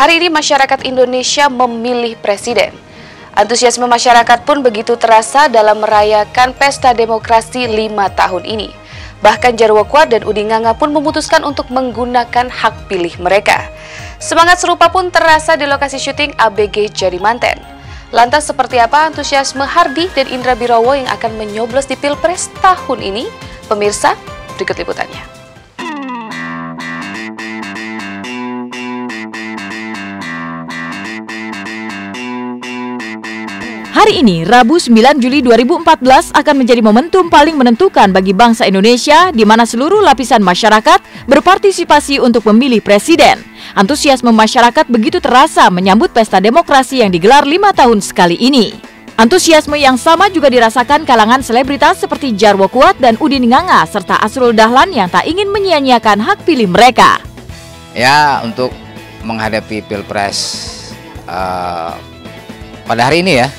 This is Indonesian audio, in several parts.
Hari ini masyarakat Indonesia memilih presiden. Antusiasme masyarakat pun begitu terasa dalam merayakan pesta demokrasi 5 tahun ini. Bahkan Jarwo Kuat dan Udin Nganga pun memutuskan untuk menggunakan hak pilih mereka. Semangat serupa pun terasa di lokasi syuting ABG Jadimanten. Lantas seperti apa antusiasme Hardi dan Indra Birowo yang akan menyoblos di Pilpres tahun ini? Pemirsa, berikut liputannya. Hari ini, Rabu 9 Juli 2014 akan menjadi momentum paling menentukan bagi bangsa Indonesia di mana seluruh lapisan masyarakat berpartisipasi untuk memilih presiden. Antusiasme masyarakat begitu terasa menyambut pesta demokrasi yang digelar 5 tahun sekali ini. Antusiasme yang sama juga dirasakan kalangan selebritas seperti Jarwo Kuat dan Udin Nganga serta Asrul Dahlan yang tak ingin menyia-nyiakan hak pilih mereka. Ya, untuk menghadapi Pilpres pada hari ini ya,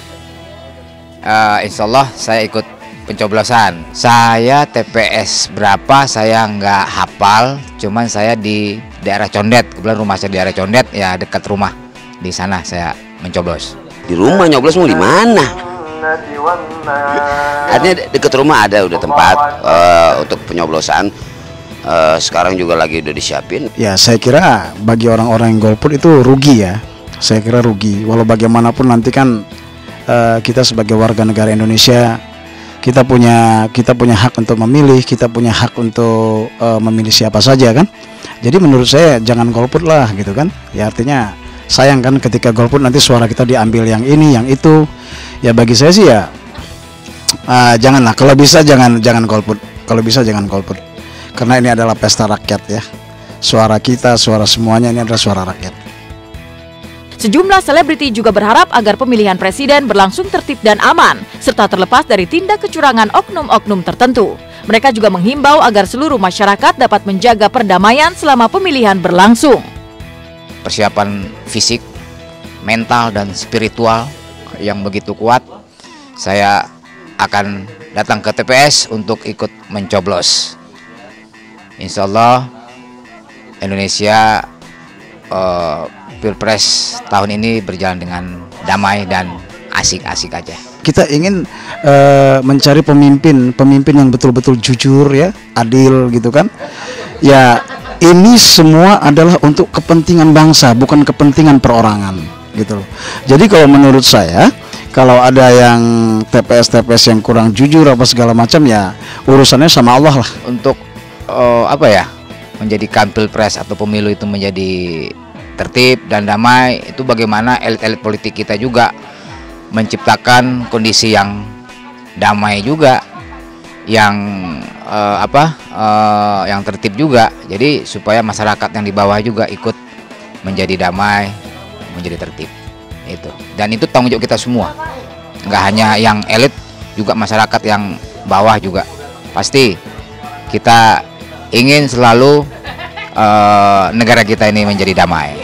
insya Allah saya ikut pencoblosan. Saya TPS berapa saya nggak hafal, cuman saya di daerah Condet. Kebetulan rumah saya di daerah Condet, ya dekat rumah. Di sana saya mencoblos. Di rumah nyoblos mau di mana? Artinya dekat rumah ada udah tempat untuk penyoblosan. Sekarang juga lagi udah disiapin. Ya saya kira bagi orang-orang yang golput itu rugi ya. Saya kira rugi. Walau bagaimanapun nanti kan kita sebagai warga negara Indonesia kita punya hak untuk memilih, kita punya hak untuk memilih siapa saja kan. Jadi menurut saya jangan golput lah gitu kan. Ya artinya sayang kan ketika golput nanti suara kita diambil yang ini yang itu. Ya bagi saya sih ya janganlah, kalau bisa jangan golput. Kalau bisa jangan golput. Karena ini adalah pesta rakyat ya. Suara kita, suara semuanya ini adalah suara rakyat. Sejumlah selebriti juga berharap agar pemilihan presiden berlangsung tertib dan aman, serta terlepas dari tindak kecurangan oknum-oknum tertentu. Mereka juga menghimbau agar seluruh masyarakat dapat menjaga perdamaian selama pemilihan berlangsung. Persiapan fisik, mental, dan spiritual yang begitu kuat, saya akan datang ke TPS untuk ikut mencoblos. Insya Allah Indonesia Pilpres tahun ini berjalan dengan damai dan asik-asik aja. Kita ingin mencari pemimpin yang betul-betul jujur ya, adil gitu kan. Ya ini semua adalah untuk kepentingan bangsa, bukan kepentingan perorangan gitu loh. Jadi kalau menurut saya, kalau ada yang TPS yang kurang jujur apa segala macam ya urusannya sama Allah lah. Untuk menjadikan Pilpres atau pemilu itu menjadi tertib dan damai, itu bagaimana elit-elit politik kita juga menciptakan kondisi yang damai juga, yang yang tertib juga. Jadi supaya masyarakat yang di bawah juga ikut menjadi damai, menjadi tertib. Itu. Dan itu tanggung jawab kita semua. Nggak hanya yang elit, juga masyarakat yang bawah juga. Pasti kita ingin selalu negara kita ini menjadi damai.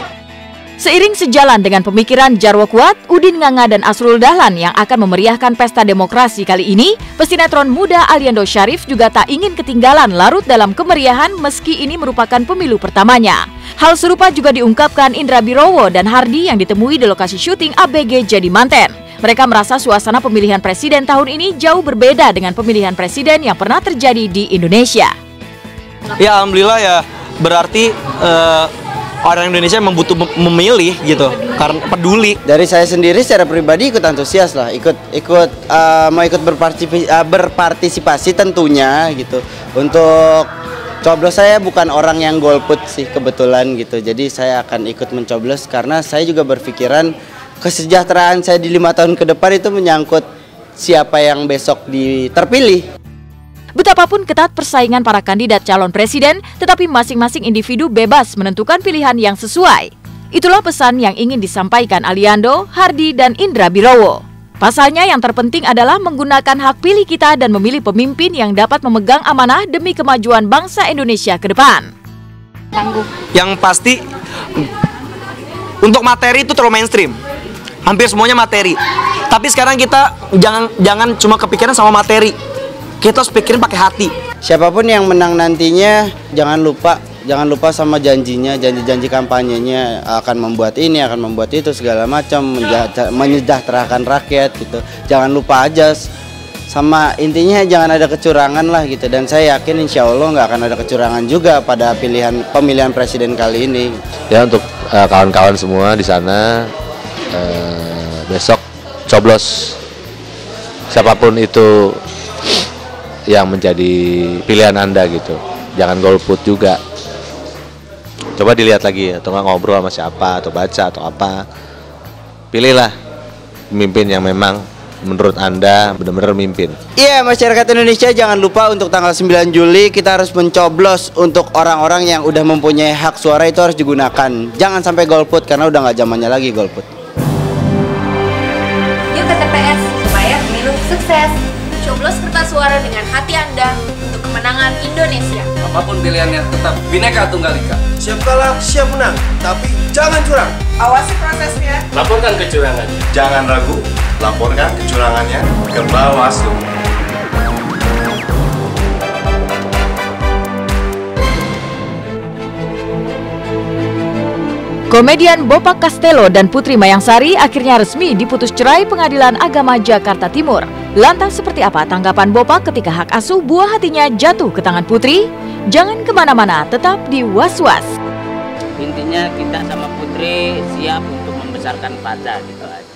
Seiring sejalan dengan pemikiran Jarwo Kuat, Udin Nganga dan Asrul Dahlan yang akan memeriahkan pesta demokrasi kali ini, pesinetron muda Aliando Syarif juga tak ingin ketinggalan larut dalam kemeriahan meski ini merupakan pemilu pertamanya. Hal serupa juga diungkapkan Indra Birowo dan Hardi yang ditemui di lokasi syuting ABG Jadimanten. Mereka merasa suasana pemilihan presiden tahun ini jauh berbeda dengan pemilihan presiden yang pernah terjadi di Indonesia. Ya alhamdulillah ya, berarti orang Indonesia membutuh memilih gitu, karena peduli. Dari saya sendiri secara pribadi ikut antusias lah, mau ikut berpartisipasi tentunya gitu. Untuk coblos saya bukan orang yang golput sih kebetulan gitu, jadi saya akan ikut mencoblos karena saya juga berpikiran kesejahteraan saya di 5 tahun ke depan itu menyangkut siapa yang besok terpilih. Betapapun ketat persaingan para kandidat calon presiden, tetapi masing-masing individu bebas menentukan pilihan yang sesuai. Itulah pesan yang ingin disampaikan Aliando, Hardi, dan Indra Birowo. Pasalnya yang terpenting adalah menggunakan hak pilih kita dan memilih pemimpin yang dapat memegang amanah demi kemajuan bangsa Indonesia ke depan. Yang pasti, untuk materi itu terlalu mainstream. Hampir semuanya materi. Tapi sekarang kita jangan cuma kepikiran sama materi. Kita harus pikirin pakai hati. Siapapun yang menang nantinya, jangan lupa jangan lupa sama janjinya, janji-janji kampanyenya akan membuat ini, akan membuat itu segala macam, menyejahterakan rakyat gitu. Jangan lupa aja, sama intinya jangan ada kecurangan lah gitu. Dan saya yakin insya Allah nggak akan ada kecurangan juga pada pemilihan presiden kali ini. Ya, untuk kawan-kawan semua di sana, besok coblos siapapun itu yang menjadi pilihan Anda gitu. Jangan golput juga. Coba dilihat lagi, atau nggak ngobrol sama siapa, atau baca, atau apa. Pilihlah pemimpin yang memang menurut Anda benar-benar mimpin. Iya, masyarakat Indonesia jangan lupa untuk tanggal 9 Juli kita harus mencoblos untuk orang-orang yang udah mempunyai hak suara, itu harus digunakan. Jangan sampai golput karena udah nggak zamannya lagi golput. Yuk ke TPS supaya pemilu sukses. Coblos kertas suara dengan hati Anda untuk kemenangan Indonesia. Apapun pilihannya, tetap Bhinneka Tunggal Ika. Siap kalah, siap menang, tapi jangan curang. Awasi prosesnya. Laporkan kecurangan. Jangan ragu, laporkan kecurangannya ke Bawaslu. Komedian Bopak Castello dan Putri Mayangsari akhirnya resmi diputus cerai Pengadilan Agama Jakarta Timur. Lantas seperti apa tanggapan Bopak ketika hak asuh buah hatinya jatuh ke tangan Putri? Jangan kemana-mana, tetap di Was-Was. Intinya kita sama Putri siap untuk membesarkan Faza gitu aja.